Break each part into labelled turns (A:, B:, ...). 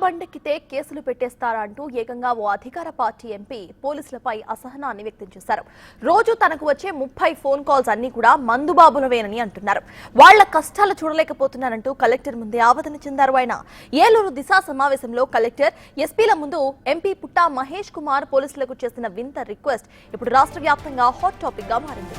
A: బండెక్కితే కేసులు పెట్టేస్తారా అంటూ ఏకంగా ఓ అధికార పార్టీ ఎంపీ పోలీసులపై అసహనాన్ని వ్యక్తం చేశారు. రోజు తనకు వచ్చే 30 ఫోన్ కాల్స్ అన్ని కూడా మందుబాబులవేనని అంటున్నారు. వాళ్ల కష్టాలు చూడలేకపోతున్నారంటూ కలెక్టర్ ముందే ఆవేదన చెందారు. ఆయన ఏలూరు దిశ సమావేశంలో కలెక్టర్, ఎస్పీల ముందు ఎంపీ పుట్టా మహేష్ కుమార్ పోలీసులకు చేసిన వింత రిక్వెస్ట్ ఇప్పుడు రాష్ట్ర వ్యాప్తంగా హాట్ టాపిక్ గా మారింది.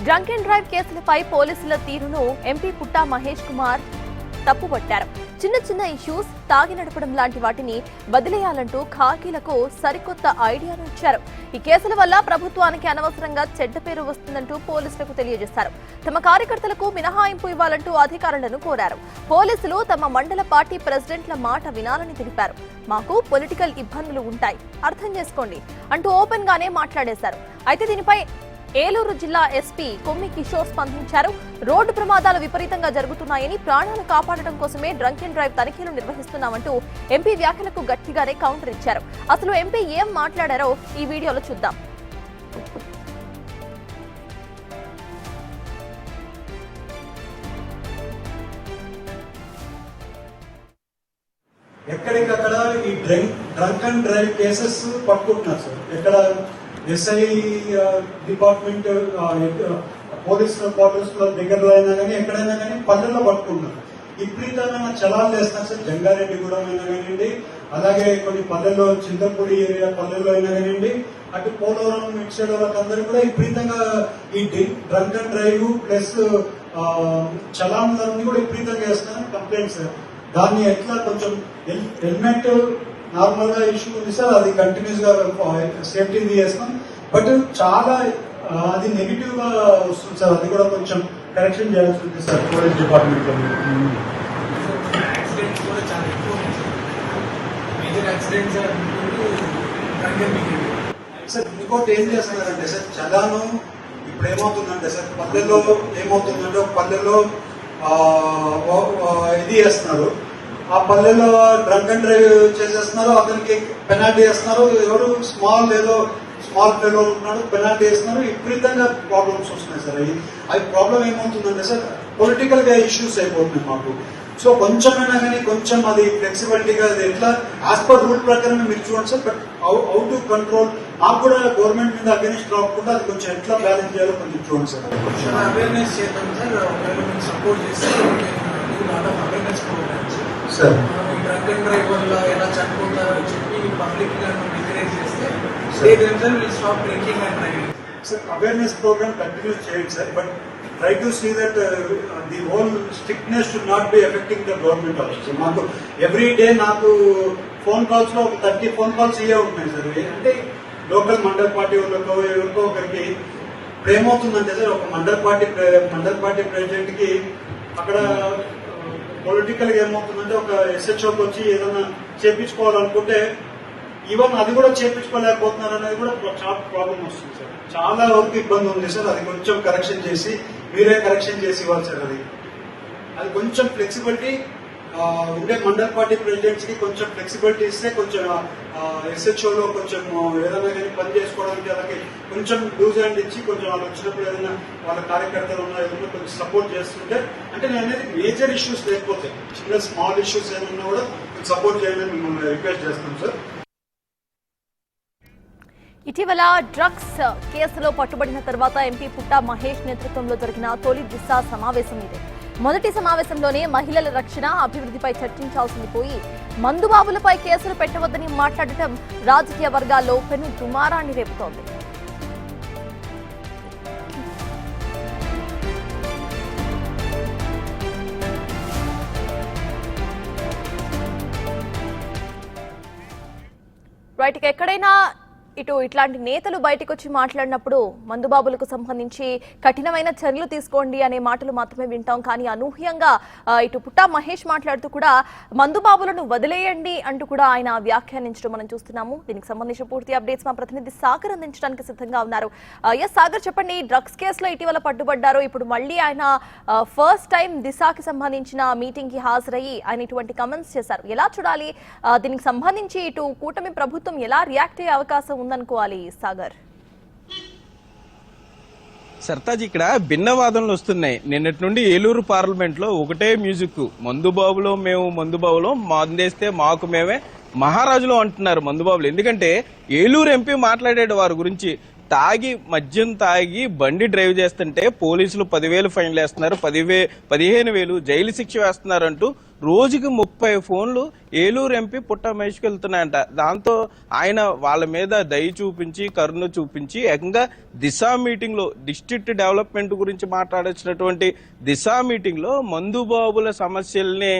A: డ్రంక్ అండ్ డ్రైవ్ కేసులపై పోలీసుల తీరును ఎంపీ పుట్టా మహేష్ కుమార్ తప్పుపట్టారు. చిన్న చిన్న ఇష్యూస్, తాగి నడపడం లాంటి వాటిని వదిలేయాలంటూ ఖాకీలకు సరికొత్త ఐడియాను ఇచ్చారు. ఈ కేసుల వల్ల ప్రభుత్వానికి అనవసరంగా చెడ్డ పేరు వస్తుందంటూ పోలీసులకు తెలియజేశారు. తమ కార్యకర్తలకు మినహాయింపు ఇవ్వాలంటూ అధికారులను కోరారు. పోలీసులు తమ మండల పార్టీ ప్రెసిడెంట్ల మాట వినాలని తెలిపారు. మాకు పొలిటికల్ ఇబ్బందులు ఉంటాయి, అర్థం చేసుకోండి అంటూ ఓపెన్ గానే మాట్లాడేశారు. అయితే దీనిపై ఏలూరు జిల్లా ఎస్పీ కొమ్మి కిషోర్ స్పందించారు. రోడ్డు ప్రమాదాలు విపరీతంగా జరుగుతున్నాయని, ప్రాణాలు కాపాడడం కోసమే డ్రంక్ అండ్ డ్రైవ్ తనిఖీలు నిర్వహిస్తున్నామంటూ ఎంపీ వ్యాఖ్యలకు గట్టిగానే కౌంటర్ ఇచ్చారు. అసలు ఎంపీ ఏం మాట్లాడారో ఈ వీడియోలో చూద్దాం.
B: ఎక్కడికక్కడ ఈ డ్రంక్ అండ్ డ్రైవ్ కేసెస్ పట్టుకుంటున్నారు సార్. ఎక్కడ ఎస్ఐ డిపార్ట్మెంట్, పోలీస్ క్వార్టర్స్ లో దగ్గరలో అయినా కానీ ఎక్కడైనా కానీ పల్లెల్లో పట్టుకుంటున్నారు. విపరీతమైన చలాలు వేస్తున్నారు సార్. జంగారెడ్డిగూడెం అయినా కానివ్వండి, అలాగే కొన్ని పల్లెల్లో చింతపూడి ఏరియా పల్లెల్లో అయినా కానివ్వండి, అటు పోలవరం ఇటు సైడ్ వాళ్ళకందరూ కూడా విపరీతంగా ఈ డ్రంక్ అండ్ డ్రైవ్ ప్లస్ చలాన్లన్నీ కూడా విపరీతంగా వేస్తున్నారు కంప్లైంట్స్. దాన్ని ఎట్లా కొంచెం హెల్మెట్ నార్మల్ గా ఇష్యూ ఉంది సార్, అది కంటిన్యూస్ గా సేఫ్టీని చేస్తాం. బట్ చాలా అది నెగిటివ్ గా వస్తుంది సార్. అది కూడా కొంచెం కరెక్షన్ చేయాల్సి ఉంది సార్ పోలీస్ డిపార్ట్మెంట్ లో. సార్ ఇంకోటి ఏం చేస్తున్నారంటే సార్, చలాను ఇప్పుడు ఏమవుతుందంటే సార్, పల్లెల్లో ఏమవుతుందంటే ఒక పల్లెల్లో ఇది చేస్తున్నారు, ఆ పల్లెలో డ్రంక్ అండ్ డ్రైవ్ చేసేస్తున్నారు, అతనికి పెనాల్టీ వేస్తున్నారు. ఎవరు స్మాల్ ఫెలో ఉంటున్నాడు, పెనాల్టీ వేస్తున్నారు. విపరీతంగా ప్రాబ్లమ్స్ వస్తున్నాయి సార్. అవి ప్రాబ్లం ఏమవుతుందంటే సార్, పొలిటికల్ గా ఇష్యూస్ అయిపోతున్నాయి మాకు. సో కొంచెమైనా కానీ కొంచెం అది ఫ్లెక్సిబిలిటీగా అది ఎట్లా యాజ్ పర్ రూల్ ప్రకారం మీరు చూడండి sir. But how to control, మాకు కూడా గవర్నమెంట్ మీద అగెనిస్ట్ రాకుండా అది కొంచెం ఎట్లా బ్యాలెన్స్ చేయాలో కొంచెం చూడండి సార్.
C: అవేర్నెస్ చేద్దాం సార్, సపోర్ట్ చేసి
B: సార్
C: డ్రంక్ అండ్ డ్రైవ్ వల్ల ఎలా చనిపోతారో చెప్పి పబ్లిక్ గా ఎంకరేజ్ చేస్తే stop drinking and driving.
B: Sir awareness program continue చేయండి sir. But try to see that the whole strictness should not be affecting the government also. మాకు every day నాకు phone calls లో ఒక 30 ఫోన్ కాల్స్ ఇవే ఉంటున్నాయి sir. అంటే local mandal party వాళ్ళకో ఎవరికో ఒకరికి ఏమవుతుందంటే సార్, ఒక మండల్ పార్టీ ప్రెసిడెంట్ కి అక్కడ పొలిటికల్ గా ఏమవుతుందంటే ఒక ఎస్హెచ్ఓకి వచ్చి ఏదైనా చేపించుకోవాలనుకుంటే ఈవెన్ అది కూడా చేపించుకోలేకపోతున్నారు అనేది కూడా చాలా ప్రాబ్లం వస్తుంది సార్. చాలా వరకు ఇబ్బంది ఉంది సార్. అది కొంచెం కరెక్షన్ చేసి మీరే కరెక్షన్ చేసి ఇవ్వాలి సార్. అది కొంచెం ఫ్లెక్సిబిలిటీ ఉండే మండల్ పార్టీ ప్రెసిడెంట్స్ కి కొంచెం ఫ్లెక్సిబిలిటీ ఇస్తే కొంచెం ఎస్హెచ్ఓలో కొంచెం ఏదైనా కానీ పని చేసుకోవడానికి అలాగే కొంచెం లూజ్ హ్యాండ్ ఇచ్చి కొంచెం వాళ్ళు వచ్చినప్పుడు ఏదైనా వాళ్ళ కార్యకర్తలు ఉన్నా ఏదైనా కొంచెం సపోర్ట్ చేస్తుంటే, అంటే నేను అనేది మేజర్ ఇష్యూస్ లేకపోతే చిన్న స్మాల్ ఇష్యూస్ ఏమన్నా కూడా సపోర్ట్ చేయాలని మిమ్మల్ని రిక్వెస్ట్ చేస్తాం సార్.
A: ఇటీవల డ్రగ్స్ కేసులో పట్టుబడిన తర్వాత ఎంపీ పుట్టా మహేష్ నేతృత్వంలో జరిగిన తొలి దిశ సమావేశం ఇదే. మొదటి సమావేశంలోనే మహిళల రక్షణ, అభివృద్ధిపై చర్చించాల్సింది పోయి మందుబాబులపై కేసులు పెట్టవద్దని మాట్లాడటం రాజకీయ వర్గాల్లో పెను దుమారాన్ని రేపుతోంది. రైట్, ఎక్కడైనా ఇట్లాంటి నేతలు బయటకు వచ్చి మాట్లాడినప్పుడు మందుబాబులకు సంబంధించి కఠినమైన చర్యలు తీసుకోండి అనే మాటలు మాత్రమే వింటాం. కానీ అనూహ్యంగా ఇటు పుట్టా మహేష్ మాట్లాడుతూ కూడా మందుబాబులను వదిలేయండి అంటూ కూడా ఆయన వ్యాఖ్యానించడం మనం చూస్తున్నాము. దీనికి సంబంధించిన పూర్తి అప్డేట్స్ మా ప్రతినిధి సాగర్ అందించడానికి సిద్ధంగా ఉన్నారు. ఎస్ సాగర్, చెప్పండి. డ్రగ్స్ కేసులో ఇటీవల పట్టుబడ్డారు. ఇప్పుడు మళ్ళీ ఆయన ఫస్ట్ టైం దిశాకి సంబంధించిన మీటింగ్ కి హాజరయ్యి ఆయన ఇటువంటి కమెంట్స్ చేశారు. ఎలా చూడాలి? దీనికి సంబంధించి ఇటు కూటమి ప్రభుత్వం ఎలా రియాక్ట్ అయ్యే అవకాశం ఉందనుకోవాలి సాగర్?
D: సర్తాజ్, ఇక్కడ భిన్నవాదనలు వస్తున్నాయి. నిన్నటి నుండి ఏలూరు పార్లమెంట్ లో ఒకటే మ్యూజిక్. మందుబాబులో మేము మందుబాబులో మందేస్తే మాకు మేమే మహారాజులు అంటున్నారు మందుబాబులు. ఎందుకంటే ఏలూరు ఎంపీ మాట్లాడాడు వారి గురించి. మద్యం తాగి బండి డ్రైవ్ చేస్తుంటే పోలీసులు 10,000 ఫైన్లు వేస్తున్నారు, 15,000 జైలు శిక్ష వేస్తున్నారు అంటూ రోజుకి 30 ఫోన్లు ఏలూరు ఎంపీ పుట్టా మహేష్కి వెళ్తున్నాయంట. దాంతో ఆయన వాళ్ళ మీద దయ చూపించి కరుణ చూపించి ఏకంగా దిశా మీటింగ్ లో డిస్ట్రిక్ట్ డెవలప్మెంట్ గురించి మాట్లాడొచ్చినటువంటి దిశా మీటింగ్ లో మందుబాబుల సమస్యల్ని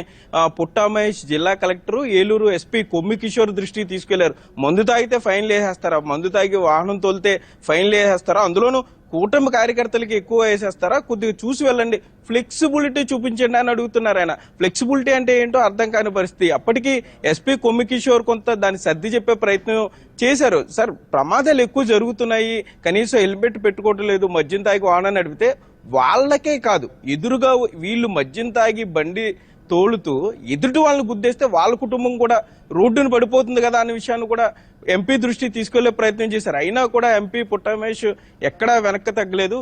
D: పుట్టా మహేష్ జిల్లా కలెక్టర్ ఏలూరు ఎస్పీ కొమ్మి కిషోర్ దృష్టికి తీసుకెళ్లారు. మందు తాగితే ఫైన్లు వేసేస్తారా? మందు తాగి వాహనం తోలితే ఫైన్లు వేసేస్తారా? అందులోనూ కూటమి కార్యకర్తలకి ఎక్కువ వేసేస్తారా? కొద్దిగా చూసి వెళ్ళండి, ఫ్లెక్సిబిలిటీ చూపించండి అని అడుగుతున్నారు ఆయన. ఫ్లెక్సిబిలిటీ అంటే ఏంటో అర్థం కాని పరిస్థితి. అప్పటికి ఎస్పీ కొమ్మి కిషోర్ కొంత దాన్ని సర్ది చెప్పే ప్రయత్నం చేశారు. సార్, ప్రమాదాలు ఎక్కువ జరుగుతున్నాయి, కనీసం హెల్మెట్ పెట్టుకోవటం లేదు, మద్యం తాగి వాహనం నడిపితే వాళ్ళకే కాదు, ఎదురుగా వీళ్ళు మద్యం తాగి బండి తోలుతూ ఎదుటి వాళ్ళని గుద్దేస్తే వాళ్ళ కుటుంబం కూడా రోడ్డును పడిపోతుంది కదా అనే విషయాన్ని కూడా ఎంపీ దృష్టికి తీసుకెళ్లే ప్రయత్నం చేశారు. అయినా కూడా ఎంపీ పుట్టా మహేష్ ఎక్కడా వెనక్కి తగ్గలేదు.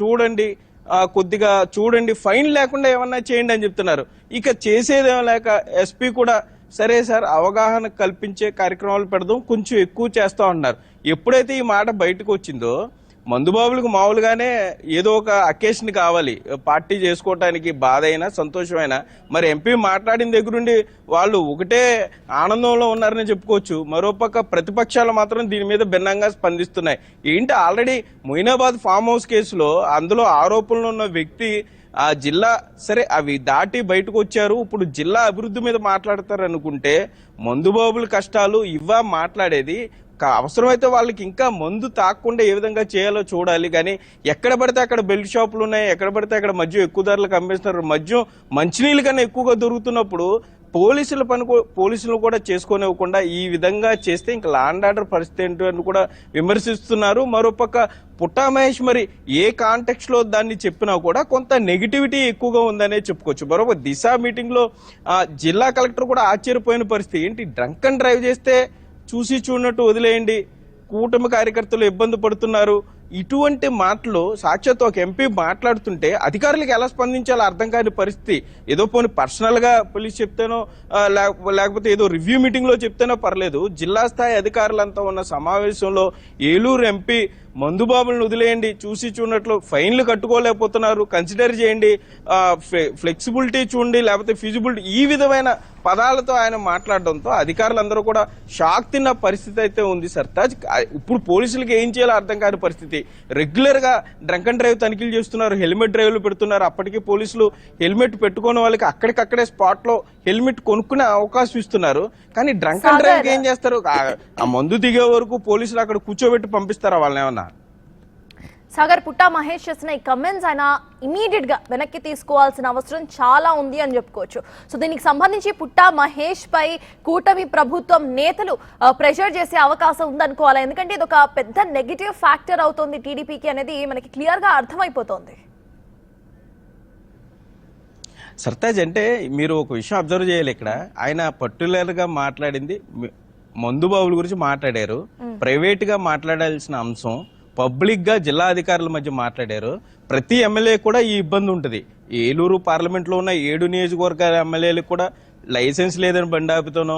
D: చూడండి కొద్దిగా చూడండి, ఫైన్ లేకుండా ఏమన్నా చేయండి అని చెప్తున్నారు. ఇక చేసేదేమో లేక ఎస్పీ కూడా సరే సార్, అవగాహన కల్పించే కార్యక్రమాలు పెడదాం, కొంచెం ఎక్కువ చేస్తా ఉన్నారు. ఎప్పుడైతే ఈ మాట బయటకు వచ్చిందో, మందుబాబులకు మామూలుగానే ఏదో ఒక అకేషన్ కావాలి పార్టీ చేసుకోవటానికి, బాధ అయినా సంతోషమైనా. మరి ఎంపీ మాట్లాడిన దగ్గరుండి వాళ్ళు ఒకటే ఆనందంలో ఉన్నారని చెప్పుకోవచ్చు. మరోపక్క ప్రతిపక్షాలు మాత్రం దీని మీద భిన్నంగా స్పందిస్తున్నాయి. ఏంటి, ఆల్రెడీ మొయినాబాద్ ఫామ్ హౌస్ కేసులో అందులో ఆరోపణలు ఉన్న వ్యక్తి ఆ జిల్లా సరే అవి దాటి బయటకు వచ్చారు. ఇప్పుడు జిల్లా అభివృద్ధి మీద మాట్లాడతారు అనుకుంటే మందుబాబుల కష్టాలు ఇవ్వా మాట్లాడేది. అవసరమైతే వాళ్ళకి ఇంకా మందు తాకుండా ఏ విధంగా చేయాలో చూడాలి. కానీ ఎక్కడ పడితే అక్కడ బెల్ట్ షాపులు ఉన్నాయి, ఎక్కడ పడితే అక్కడ మద్యం ఎక్కువ ధరలకు అమ్మేస్తున్నారు. మద్యం మంచినీళ్ళ కన్నా ఎక్కువగా దొరుకుతున్నప్పుడు పోలీసులు కూడా చేసుకోనివ్వకుండా ఈ విధంగా చేస్తే ఇంకా లా అండ్ ఆర్డర్ పరిస్థితి ఏంటో అని కూడా విమర్శిస్తున్నారు. మరోపక్క పుట్టా మహేష్ మరి ఏ కాంటెక్స్ట్ లో దాన్ని చెప్పినా కూడా కొంత నెగిటివిటీ ఎక్కువగా ఉందనే చెప్పుకోవచ్చు. మరొక దిశా మీటింగ్ లో జిల్లా కలెక్టర్ కూడా ఆశ్చర్యపోయిన పరిస్థితి. ఏంటి, డ్రంక్ అండ్ డ్రైవ్ చేస్తే చూసి చూడనట్టు వదిలేయండి, కూటమి కార్యకర్తలు ఇబ్బంది పడుతున్నారు, ఇటువంటి మాటలు సాక్షాత్ ఒక ఎంపీ మాట్లాడుతుంటే అధికారులకు ఎలా స్పందించాలో అర్థం కాని పరిస్థితి. ఏదో పోనీ పర్సనల్ గా పోలీస్ చెప్తేనో లేకపోతే ఏదో రివ్యూ మీటింగ్ లో చెప్తేనో పర్లేదు, జిల్లా స్థాయి అధికారులంతా ఉన్న సమావేశంలో ఏలూరు ఎంపీ మందుబాబులను వదిలేయండి, చూసి చూడనట్లు ఫైన్లు కట్టుకోలేకపోతున్నారు, కన్సిడర్ చేయండి, ఫ్లెక్సిబిలిటీ చూడండి, లేకపోతే ఫిజిబిలిటీ, ఈ విధమైన పదాలతో ఆయన మాట్లాడడంతో అధికారులందరూ కూడా షాక్ తిన్న పరిస్థితి అయితే ఉంది. సర్తాజ్, ఇప్పుడు పోలీసులకు ఏం చేయాలో అర్థం కాని పరిస్థితి. రెగ్యులర్ గా డ్రంక్ అండ్ డ్రైవ్ తనిఖీలు చేస్తున్నారు, హెల్మెట్ డ్రైవ్లు పెడుతున్నారు. అప్పటికీ పోలీసులు హెల్మెట్ పెట్టుకునే వాళ్ళకి అక్కడికక్కడే స్పాట్ లో హెల్మెట్ కొనుక్కునే అవకాశం ఇస్తున్నారు. కానీ డ్రంక్ అండ్ డ్రైవ్ ఏం చేస్తారు? ఆ మందు దిగే వరకు పోలీసులు అక్కడ కూర్చోబెట్టి పంపిస్తారా వాళ్ళని ఏమన్నా?
A: సాగర్, పుట్టా మహేష్ చేసిన ఈ కమెంట్స్ ఆయన ఇమీడియట్ గా వెనక్కి తీసుకోవాల్సిన అవసరం చాలా ఉంది అని చెప్పుకోవచ్చు. సో దీనికి సంబంధించి పుట్టా మహేష్ పై కూటమి ప్రభుత్వం నేతలు ప్రెషర్ చేసే అవకాశం ఉందనుకోవాలి. ఎందుకంటే ఇది ఒక పెద్ద నెగిటివ్ ఫ్యాక్టర్ అవుతుంది టీడీపీకి అనేది మనకి క్లియర్ గా అర్థమైపోతుంది.
D: సర్తాజ్, అంటే మీరు ఒక విషయం అబ్జర్వ్ చేయాలి. ఇక్కడ ఆయన పర్టికులర్ గా మాట్లాడింది మందుబాబుల గురించి మాట్లాడారు. ప్రైవేట్ గా మాట్లాడాల్సిన అంశం పబ్లిక్ గా జిల్లా అధికారుల మధ్య మాట్లాడారు. ప్రతి ఎమ్మెల్యే కూడా ఈ ఇబ్బంది ఉంటుంది. ఏలూరు పార్లమెంట్ లో ఉన్న 7 నియోజకవర్గాల ఎమ్మెల్యేలకు కూడా లైసెన్స్ లేదని బండి ఆపుతానో,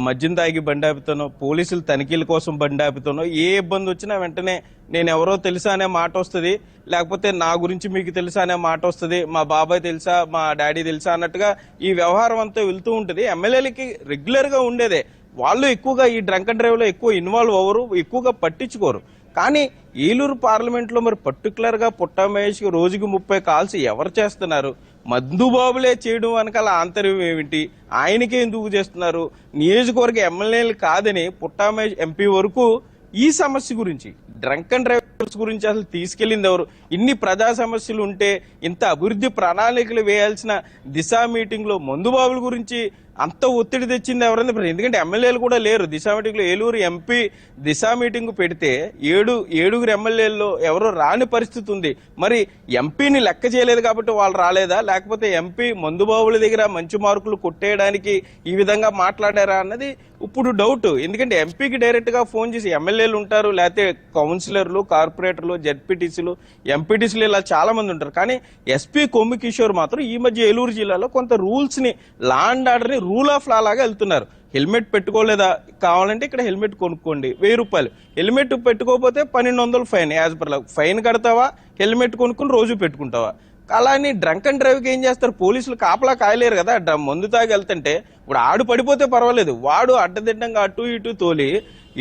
D: మద్యం తాగి బండి ఆపుతానో, పోలీసులు తనిఖీల కోసం బండి ఆపుతానో, ఏ ఇబ్బంది వచ్చినా వెంటనే నేను ఎవరో తెలుసా అనే మాట వస్తుంది, లేకపోతే నా గురించి మీకు తెలుసా అనే మాట వస్తుంది, మా బాబాయ్ తెలుసా, మా డాడీ తెలుసా అన్నట్టుగా ఈ వ్యవహారం అంతా వెళ్తూ ఉంటుంది. ఎమ్మెల్యేలకి రెగ్యులర్ గా ఉండేదే. వాళ్ళు ఎక్కువగా ఈ డ్రంక్ అండ్ డ్రైవ్ లో ఎక్కువ ఇన్వాల్వ్ అవ్వరు, ఎక్కువగా పట్టించుకోరు. కానీ ఏలూరు పార్లమెంట్ లో మరి పర్టికులర్ గా పుట్టా మహేష్ రోజుకి 30 కాల్స్ ఎవరు చేస్తున్నారు? మందుబాబులే చేయడం వెనకాల ఆంతర్యం ఏమిటి? ఆయనకే ఎందుకు చేస్తున్నారు? నియోజకవర్గ ఎమ్మెల్యేలు కాదని పుట్టా మహేష్ ఎంపీ వరకు ఈ సమస్య గురించి డ్రంక్ అండ్ డ్రైవర్స్ గురించి అసలు తీసుకెళ్లింది ఎవరు? ఇన్ని ప్రజా సమస్యలు ఉంటే ఇంత అభివృద్ధి ప్రణాళికలు వేయాల్సిన దిశ మీటింగ్ లో మందుబాబుల గురించి అంత ఒత్తిడి తెచ్చింది ఎవరైనా? ఎందుకంటే ఎమ్మెల్యేలు కూడా లేరు దిశ మీటింగ్ లో. ఏలూరు ఎంపీ దిశ మీటింగ్ పెడితే ఏడుగురు ఎమ్మెల్యేల్లో ఎవరో రాని పరిస్థితి ఉంది. మరి ఎంపీని లెక్క చేయలేదు కాబట్టి వాళ్ళు రాలేదా, లేకపోతే ఎంపీ మందుబాబుల దగ్గర మంచి మార్కులు కొట్టేయడానికి ఈ విధంగా మాట్లాడారా అన్నది ఇప్పుడు డౌట్. ఎందుకంటే ఎంపీకి డైరెక్ట్ గా ఫోన్ చేసి ఎమ్మెల్యేలు ఉంటారు, లేకపోతే కౌన్సిలర్లు, కార్పొరేటర్లు, జెడ్పీటీసీలు, ఎంపీటీసీలు ఇలా చాలా మంది ఉంటారు. కానీ ఎస్పీ కొమ్మి కిషోర్ మాత్రం ఈ మధ్య ఏలూరు జిల్లాలో కొంత రూల్స్ ని, లా అండ్ ఆర్డర్ ని రూల్ ఆఫ్ లా లాగా వెళ్తున్నారు. హెల్మెట్ పెట్టుకోలేదా, కావాలంటే ఇక్కడ హెల్మెట్ కొనుక్కోండి, 1000 రూపాయలు. హెల్మెట్ పెట్టుకోకపోతే 1200 ఫైన్. యాజ్ పర్ ఫైన్ కడతావా, హెల్మెట్ కొనుక్కుని రోజు పెట్టుకుంటావా? అలాని డ్రంక్ అండ్ డ్రైవ్ కి ఏం చేస్తారు? పోలీసులు కాపలా కాయలేరు కదా. మందు తాగి వెళ్తుంటే ఇప్పుడు ఆడు పడిపోతే పర్వాలేదు, వాడు అడ్డదిడ్డంగా అటు ఇటు తోలి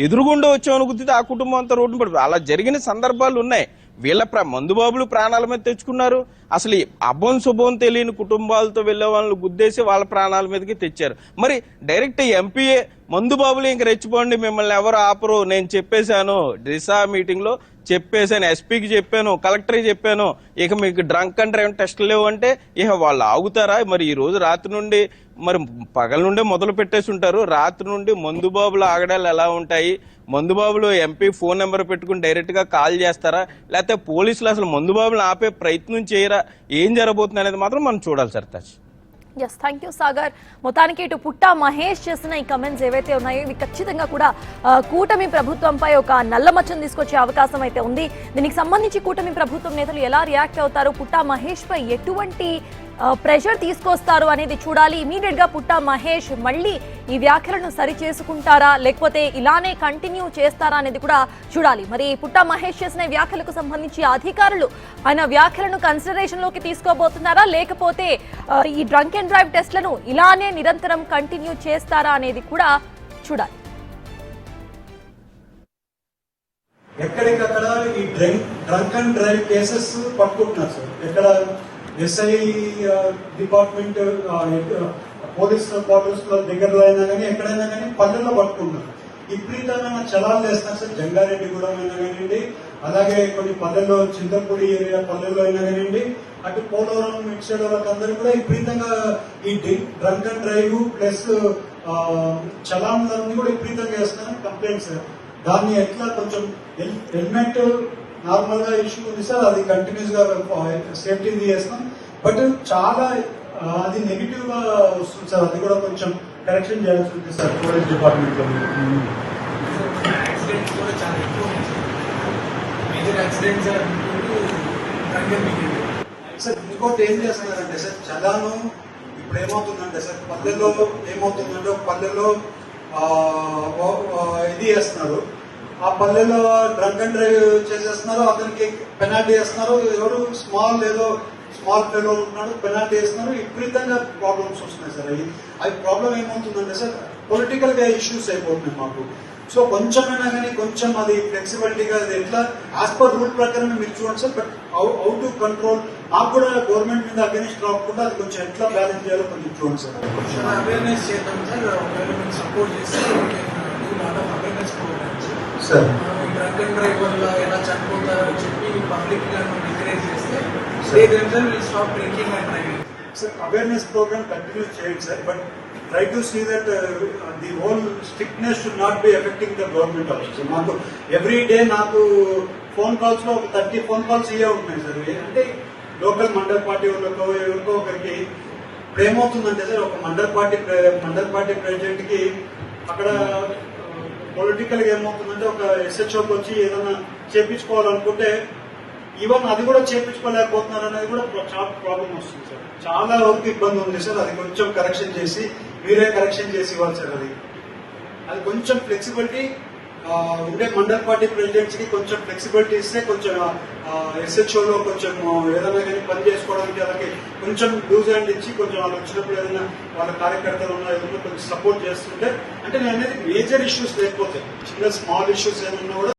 D: ఎదురుగుండా వచ్చామని గుర్తితే ఆ కుటుంబం అంతా రోడ్డు పడిపోయి అలా జరిగిన సందర్భాలు ఉన్నాయి. వీళ్ళ మందుబాబులు ప్రాణాల మీద తెచ్చుకున్నారు. అసలు అబ్బం శుభం తెలియని కుటుంబాలతో వెళ్లే వాళ్ళని గుద్దేసి వాళ్ళ ప్రాణాల మీదకి తెచ్చారు. మరి డైరెక్ట్ ఎంపీఏ మందుబాబులు ఇంక రెచ్చిపోండి, మిమ్మల్ని ఎవరు ఆపరు, నేను చెప్పేశాను, దిశా మీటింగ్ లో చెప్పేశాను, ఎస్పీకి చెప్పాను, కలెక్టర్కి చెప్పాను, ఇక మీకు డ్రంక్ అండ్ డ్రైవ్ టెస్టులు లేవు అంటే ఇక వాళ్ళు ఆగుతారా? మరి ఈ రోజు రాత్రి నుండి, మరి పగల నుండే మొదలు పెట్టేసి ఉంటారు, రాత్రి నుండి మందుబాబులు ఆగడాలు ఎలా ఉంటాయి? మందుబాబులు ఎంపీ ఫోన్ నెంబర్ పెట్టుకుని డైరెక్ట్ గా కాల్ చేస్తారా, లేకపోతే పోలీసులు అసలు మందుబాబులు ఆపే ప్రయత్నం చేయరా? ఏం జరగబోతుంది అనేది మాత్రం మనం చూడాలి sir. Touch.
A: Yes, thank you Sagar. మొత్తానికి ఇటు పుట్టా మహేష్ చేసిన ఈ కమెంట్స్ ఏవైతే ఉన్నాయో ఇవి ఖచ్చితంగా కూడా కూటమి ప్రభుత్వంపై ఒక నల్లమచ్చను తీసుకొచ్చే అవకాశం అయితే ఉంది. దీనికి సంబంధించి కూటమి ప్రభుత్వం నేతలు ఎలా రియాక్ట్ అవుతారు, పుట్టా మహేష్ పై ఎటువంటి ప్రెషర్ తీసుకొస్తారు అనేది చూడాలి. ఇమీడియట్ గా పుట్టా మహేష్ మళ్ళీ ఈ వ్యాఖ్యలను సరి చేసుకుంటారా, లేకపోతే ఇలానే కంటిన్యూ చేస్తారా అనేది కూడా చూడాలి. మరి పుట్టా మహేష్ చేసిన వ్యాఖ్యలకు సంబంధించి అధికారులు ఆయన వ్యాఖ్యలను కన్సిడరేషన్ లోకి తీసుకోబోతున్నారా, లేకపోతే ఈ డ్రంక్ అండ్ డ్రైవ్ టెస్ట్లను ఇలానే నిరంతరం కంటిన్యూ చేస్తారా అనేది కూడా చూడాలి.
B: ఎక్కడికక్కడ ఈ డ్రంక్ అండ్ డ్రైవ్ కేసెస్ పట్టుకుంటున్నారు సార్. ఎక్కడ ఎస్ఐ డిపార్ట్మెంట్, పోలీస్ క్వార్టర్స్ లో దగ్గరలో అయినా కానీ ఎక్కడైనా కానీ పల్లెల్లో పట్టుకుంటున్నారు. విపరీతమైన చలాలు వేస్తున్నారు సార్. జంగారెడ్డిగూడెం అయినా కానివ్వండి, అలాగే కొన్ని పల్లెల్లో చింతపూడి ఏరియా పల్లెల్లో అయినా కానివ్వండి, అటు పోలవరం ఇటు సైడ్ వాళ్ళందరూ కూడా విపరీతంగా ఈ డ్రంక్ అండ్ డ్రైవ్ ప్లస్ చలాన్లన్నీ కూడా విపరీతంగా వేస్తున్నారు కంప్లైంట్స్. దాన్ని ఎట్లా కొంచెం హెల్మెట్ నార్మల్ గా ఇష్యూ ఉంది సార్, అది కంటిన్యూస్ గా సేఫ్టీ చేస్తాం. బట్ చాలా అది నెగిటివ్ గా వస్తుంది సార్, అది కూడా కొంచెం కరెక్షన్ చేయాల్సి ఉంది సార్ పోలీస్ డిపార్ట్మెంట్ లో.
C: యాక్సిడెంట్స్ కూడా చాలా ఎక్కువ ఉన్నాయి సార్. మేజర్ యాక్సిడెంట్స్
B: సార్ ఇంకోటి ఏం చేస్తున్నారంటే సార్, చలాను ఇప్పుడు ఏమవుతుందంటే సార్, పల్లెల్లో ఏమవుతుందంటే ఒక పల్లెల్లో ఇది చేస్తున్నారు, ఆ పల్లెలో డ్రంక్ అండ్ డ్రైవ్ చేసేస్తున్నారు, అతనికి పెనాల్టీ వేస్తున్నారు. ఎవరు స్మాల్ ఫెలో ఉంటున్నాడు, పెనాల్టీ వేస్తున్నారు. విపరీతంగా ప్రాబ్లమ్స్ వస్తున్నాయి సార్. అవి ప్రాబ్లం ఏమవుతుందంటే సార్, పొలిటికల్ గా ఇష్యూస్ అయిపోతున్నాయి మాకు. సో కొంచెమైనా కానీ కొంచెం అది ఫ్లెక్సిబిలిటీగా అది ఎట్లా యాజ్ పర్ రూల్ ప్రకారం మీరు చూడండి sir. But how to control, మాకు కూడా గవర్నమెంట్ మీద అగెనిస్ట్ రాకుండా అది కొంచెం ఎట్లా బ్యాలెన్స్ చేయాలో కొంచెం చూడండి సార్.
C: అవేర్నెస్ చేద్దాం సార్. గవర్నమెంట్ సపోర్ట్ చేస్తే awareness programs
B: sir.
C: Drunk and drive వల్ల ఎలా చనిపోతారో చెప్పి పబ్లిక్ గా ఎంకరేజ్ చేస్తే will stop drinking and driving.
B: Sir awareness program continue చేయండి sir. But try to see that the whole strictness should not be affecting the government also. మాకు every day నాకు phone calls లో ఒక 30 phone calls ఇవే ఉంటున్నాయి sir. అంటే local mandal party వాళ్ళకో ఎవరికో ఒకరికి ఇప్పుడు ఏమవుతుందంటే సార్, ఒక మండల్ పార్టీ ప్రెసిడెంట్ కి అక్కడ పొలిటికల్ గా ఏమవుతుందంటే ఒక ఎస్హెచ్ఓకి వచ్చి ఏదైనా చేపించుకోవాలనుకుంటే ఈవెన్ అది కూడా చేపించుకోలేకపోతున్నారు అనేది కూడా చాలా ప్రాబ్లం వస్తుంది సార్. చాలా వరకు ఇబ్బంది ఉంది సార్. అది కొంచెం కరెక్షన్ చేసి మీరే కరెక్షన్ చేసి ఇవ్వాలి సార్. అది కొంచెం ఫ్లెక్సిబిలిటీ ఉండే మండల్ పార్టీ ప్రెసిడెంట్స్ కి కొంచెం ఫ్లెక్సిబిలిటీ ఇస్తే కొంచెం ఎస్హెచ్ఓలో కొంచెం ఏదైనా కానీ పని చేసుకోవడానికి వాళ్ళకి కొంచెం డూజ్ హ్యాండ్ ఇచ్చి కొంచెం వాళ్ళు వచ్చినప్పుడు ఏదైనా వాళ్ళ కార్యకర్తలు ఉన్న ఏదైనా కొంచెం సపోర్ట్ చేస్తుంటే, అంటే నేను అనేది మేజర్ ఇష్యూస్ లేకపోతే చిన్న స్మాల్ ఇష్యూస్ ఏమన్నా కూడా